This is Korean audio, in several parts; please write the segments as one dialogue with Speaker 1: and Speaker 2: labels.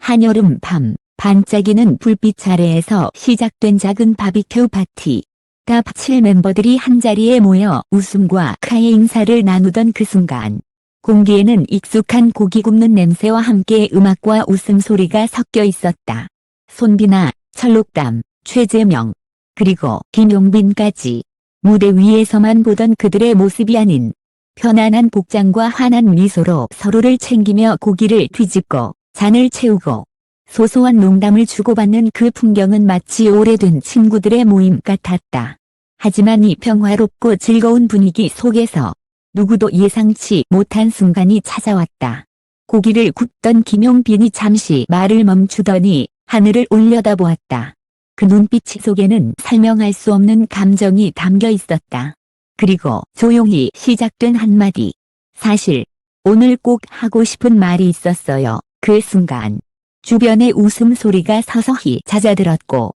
Speaker 1: 한여름 밤, 반짝이는 불빛 아래에서 시작된 작은 바비큐 파티. 탑 7 멤버들이 한자리에 모여 웃음과 카의 인사를 나누던 그 순간. 공기에는 익숙한 고기 굽는 냄새와 함께 음악과 웃음소리가 섞여 있었다. 손비나, 철록담, 최재명, 그리고 김용빈까지. 무대 위에서만 보던 그들의 모습이 아닌 편안한 복장과 환한 미소로 서로를 챙기며 고기를 뒤집고 잔을 채우고 소소한 농담을 주고받는 그 풍경은 마치 오래된 친구들의 모임 같았다. 하지만 이 평화롭고 즐거운 분위기 속에서 누구도 예상치 못한 순간이 찾아왔다. 고기를 굽던 김용빈이 잠시 말을 멈추더니 하늘을 올려다보았다. 그 눈빛 속에는 설명할 수 없는 감정이 담겨 있었다. 그리고 조용히 시작된 한마디. 사실 오늘 꼭 하고 싶은 말이 있었어요. 그 순간 주변의 웃음소리가 서서히 잦아들었고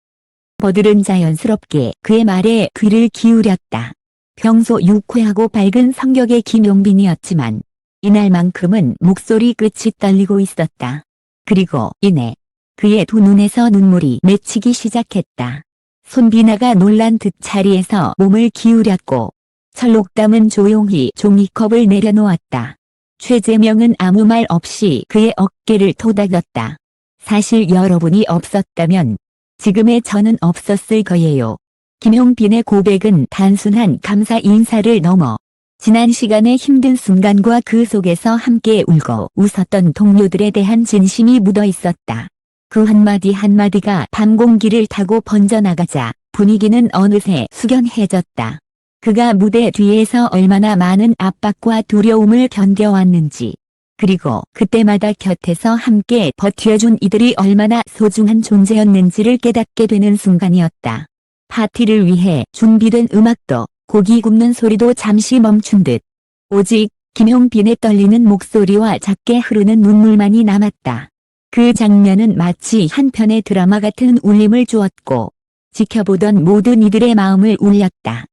Speaker 1: 멤버들은 자연스럽게 그의 말에 귀를 기울였다. 평소 유쾌하고 밝은 성격의 김용빈이었지만 이날만큼은 목소리 끝이 떨리고 있었다. 그리고 이내 그의 두 눈에서 눈물이 맺히기 시작했다. 손비나가 놀란 듯 자리에서 몸을 기울였고 철록담은 조용히 종이컵을 내려놓았다. 최재명은 아무 말 없이 그의 어깨를 토닥였다. 사실 여러분이 없었다면 지금의 저는 없었을 거예요. 김용빈의 고백은 단순한 감사 인사를 넘어 지난 시간의 힘든 순간과 그 속에서 함께 울고 웃었던 동료들에 대한 진심이 묻어 있었다. 그 한마디 한마디가 밤 공기를 타고 번져나가자 분위기는 어느새 숙연해졌다. 그가 무대 뒤에서 얼마나 많은 압박과 두려움을 견뎌왔는지, 그리고 그때마다 곁에서 함께 버텨준 이들이 얼마나 소중한 존재였는지를 깨닫게 되는 순간이었다. 파티를 위해 준비된 음악도 고기 굽는 소리도 잠시 멈춘 듯 오직 김용빈의 떨리는 목소리와 작게 흐르는 눈물만이 남았다. 그 장면은 마치 한 편의 드라마 같은 울림을 주었고 지켜보던 모든 이들의 마음을 울렸다.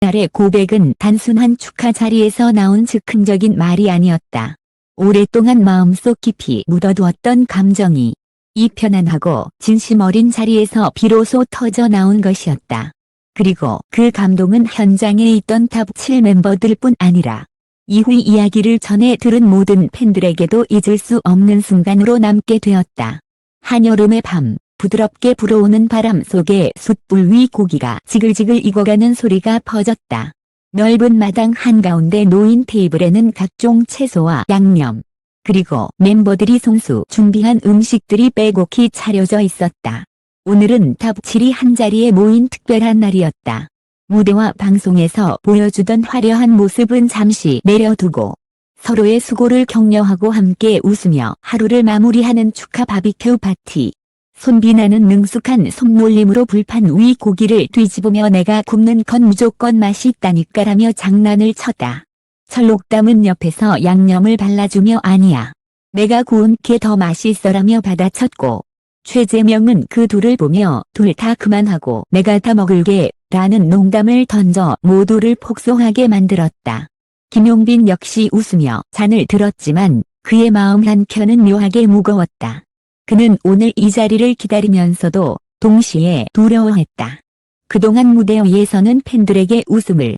Speaker 1: 그날의 고백은 단순한 축하 자리에서 나온 즉흥적인 말이 아니었다. 오랫동안 마음속 깊이 묻어두었던 감정이 이 편안하고 진심 어린 자리에서 비로소 터져 나온 것이었다. 그리고 그 감동은 현장에 있던 탑 7 멤버들뿐 아니라 이후 이야기를 전해 들은 모든 팬들에게도 잊을 수 없는 순간으로 남게 되었다. 한여름의 밤, 부드럽게 불어오는 바람 속에 숯불 위 고기가 지글지글 익어가는 소리가 퍼졌다. 넓은 마당 한가운데 놓인 테이블에는 각종 채소와 양념, 그리고 멤버들이 손수 준비한 음식들이 빼곡히 차려져 있었다. 오늘은 탑 7이 한자리에 모인 특별한 날이었다. 무대와 방송에서 보여주던 화려한 모습은 잠시 내려두고 서로의 수고를 격려하고 함께 웃으며 하루를 마무리하는 축하 바비큐 파티. 손비나는 능숙한 손놀림으로 불판 위 고기를 뒤집으며 내가 굽는 건 무조건 맛있다니까라며 장난을 쳤다. 철록담은 옆에서 양념을 발라주며 아니야, 내가 구운 게 더 맛있어라며 받아쳤고 최재명은 그 둘을 보며 둘 다 그만하고 내가 다 먹을게 라는 농담을 던져 모두를 폭소하게 만들었다. 김용빈 역시 웃으며 잔을 들었지만 그의 마음 한켠은 묘하게 무거웠다. 그는 오늘 이 자리를 기다리면서도 동시에 두려워했다. 그동안 무대 위에서는 팬들에게 웃음을,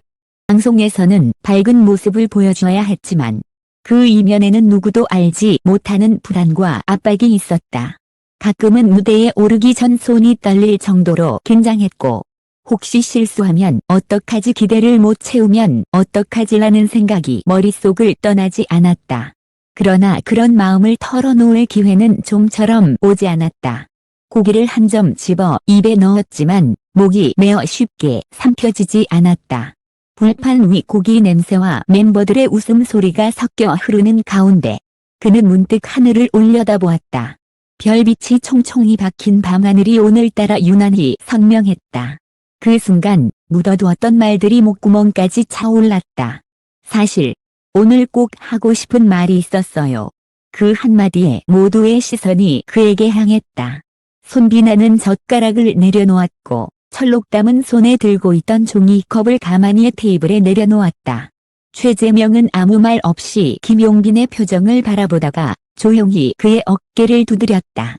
Speaker 1: 방송에서는 밝은 모습을 보여줘야 했지만 그 이면에는 누구도 알지 못하는 불안과 압박이 있었다. 가끔은 무대에 오르기 전 손이 떨릴 정도로 긴장했고 혹시 실수하면 어떡하지, 기대를 못 채우면 어떡하지라는 생각이 머릿속을 떠나지 않았다. 그러나 그런 마음을 털어놓을 기회는 좀처럼 오지 않았다. 고기를 한 점 집어 입에 넣었지만 목이 메어 쉽게 삼켜지지 않았다. 불판 위 고기 냄새와 멤버들의 웃음소리가 섞여 흐르는 가운데 그는 문득 하늘을 올려다보았다. 별빛이 총총히 박힌 밤하늘이 오늘따라 유난히 선명했다. 그 순간 묻어두었던 말들이 목구멍까지 차올랐다. 사실 오늘 꼭 하고 싶은 말이 있었어요. 그 한마디에 모두의 시선이 그에게 향했다. 손비나는 젓가락을 내려놓았고 철록담은 손에 들고 있던 종이컵을 가만히 테이블에 내려놓았다. 최재명은 아무 말 없이 김용빈의 표정을 바라보다가 조용히 그의 어깨를 두드렸다.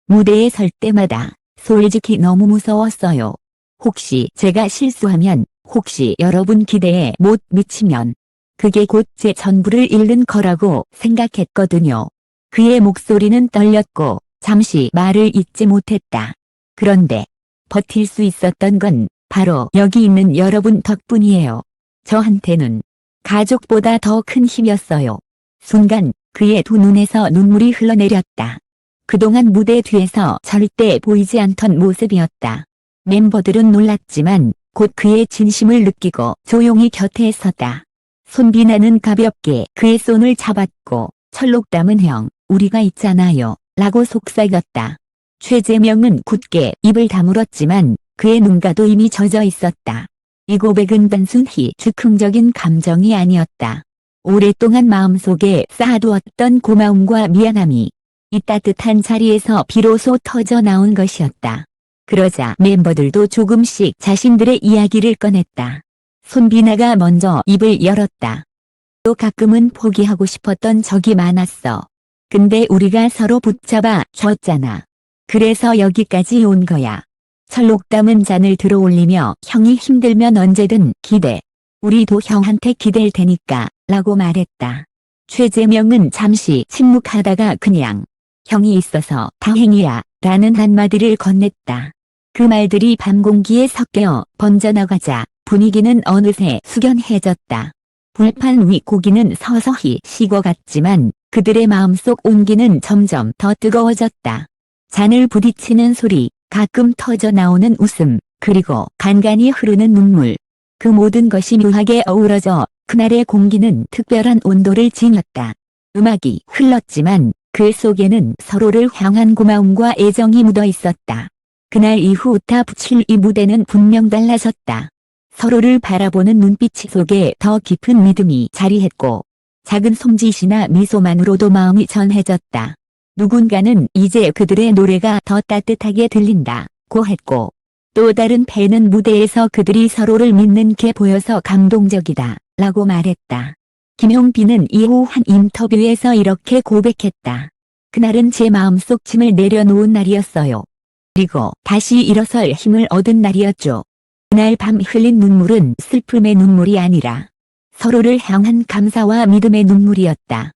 Speaker 1: 무대에 설 때마다 솔직히 너무 무서웠어요. 혹시 제가 실수하면, 혹시 여러분 기대에 못 미치면 그게 곧 제 전부를 잃는 거라고 생각했거든요. 그의 목소리는 떨렸고 잠시 말을 잇지 못했다. 그런데 버틸 수 있었던 건 바로 여기 있는 여러분 덕분이에요. 저한테는 가족보다 더 큰 힘이었어요. 순간 그의 두 눈에서 눈물이 흘러내렸다. 그동안 무대 뒤에서 절대 보이지 않던 모습이었다. 멤버들은 놀랐지만 곧 그의 진심을 느끼고 조용히 곁에 섰다. 손비나는 가볍게 그의 손을 잡았고 철록담은 형, 우리가 있잖아요 라고 속삭였다. 최재명은 굳게 입을 다물었지만 그의 눈가도 이미 젖어 있었다. 이 고백은 단순히 즉흥적인 감정이 아니었다. 오랫동안 마음속에 쌓아두었던 고마움과 미안함이 이 따뜻한 자리에서 비로소 터져 나온 것이었다. 그러자 멤버들도 조금씩 자신들의 이야기를 꺼냈다. 손비나가 먼저 입을 열었다. 또 가끔은 포기하고 싶었던 적이 많았어. 근데 우리가 서로 붙잡아 줬잖아. 그래서 여기까지 온 거야. 철록담은 잔을 들어 올리며 형이 힘들면 언제든 기대. 우리도 형한테 기댈 테니까 라고 말했다. 최재명은 잠시 침묵하다가 그냥 형이 있어서 다행이야 라는 한마디를 건넸다. 그 말들이 밤 공기에 섞여 번져나가자 분위기는 어느새 숙연해졌다. 불판 위 고기는 서서히 식어갔지만 그들의 마음속 온기는 점점 더 뜨거워졌다. 잔을 부딪히는 소리, 가끔 터져 나오는 웃음, 그리고 간간히 흐르는 눈물. 그 모든 것이 묘하게 어우러져 그날의 공기는 특별한 온도를 지녔다. 음악이 흘렀지만 그 속에는 서로를 향한 고마움과 애정이 묻어 있었다. 그날 이후 탑7이 무대는 분명 달라졌다. 서로를 바라보는 눈빛 속에 더 깊은 믿음이 자리했고 작은 손짓이나 미소만으로도 마음이 전해졌다. 누군가는 이제 그들의 노래가 더 따뜻하게 들린다고 했고 또 다른 팬은 무대에서 그들이 서로를 믿는 게 보여서 감동적이다 라고 말했다. 김용빈은 이후 한 인터뷰에서 이렇게 고백했다. 그날은 제 마음속 짐을 내려놓은 날이었어요. 그리고 다시 일어설 힘을 얻은 날이었죠. 그날 밤 흘린 눈물은 슬픔의 눈물이 아니라 서로를 향한 감사와 믿음의 눈물이었다.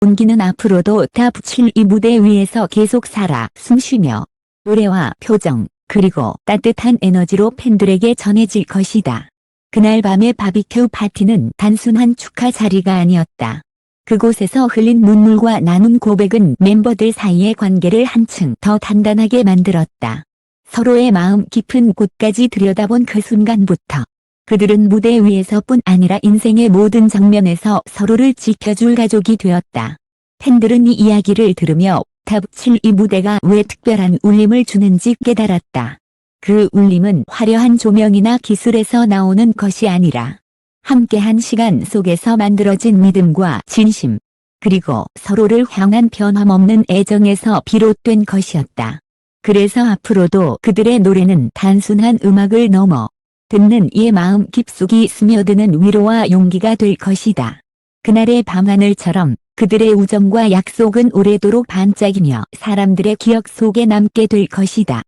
Speaker 1: 온기는 앞으로도 탑7이 무대 위에서 계속 살아 숨쉬며 노래와 표정 그리고 따뜻한 에너지로 팬들에게 전해질 것이다. 그날 밤의 바비큐 파티는 단순한 축하 자리가 아니었다. 그곳에서 흘린 눈물과 나눈 고백은 멤버들 사이의 관계를 한층 더 단단하게 만들었다. 서로의 마음 깊은 곳까지 들여다본 그 순간부터 그들은 무대 위에서뿐 아니라 인생의 모든 장면에서 서로를 지켜줄 가족이 되었다. 팬들은 이 이야기를 들으며 탑7이 무대가 왜 특별한 울림을 주는지 깨달았다. 그 울림은 화려한 조명이나 기술에서 나오는 것이 아니라 함께한 시간 속에서 만들어진 믿음과 진심, 그리고 서로를 향한 변함없는 애정에서 비롯된 것이었다. 그래서 앞으로도 그들의 노래는 단순한 음악을 넘어 듣는 이의 마음 깊숙이 스며드는 위로와 용기가 될 것이다. 그날의 밤하늘처럼 그들의 우정과 약속은 오래도록 반짝이며 사람들의 기억 속에 남게 될 것이다.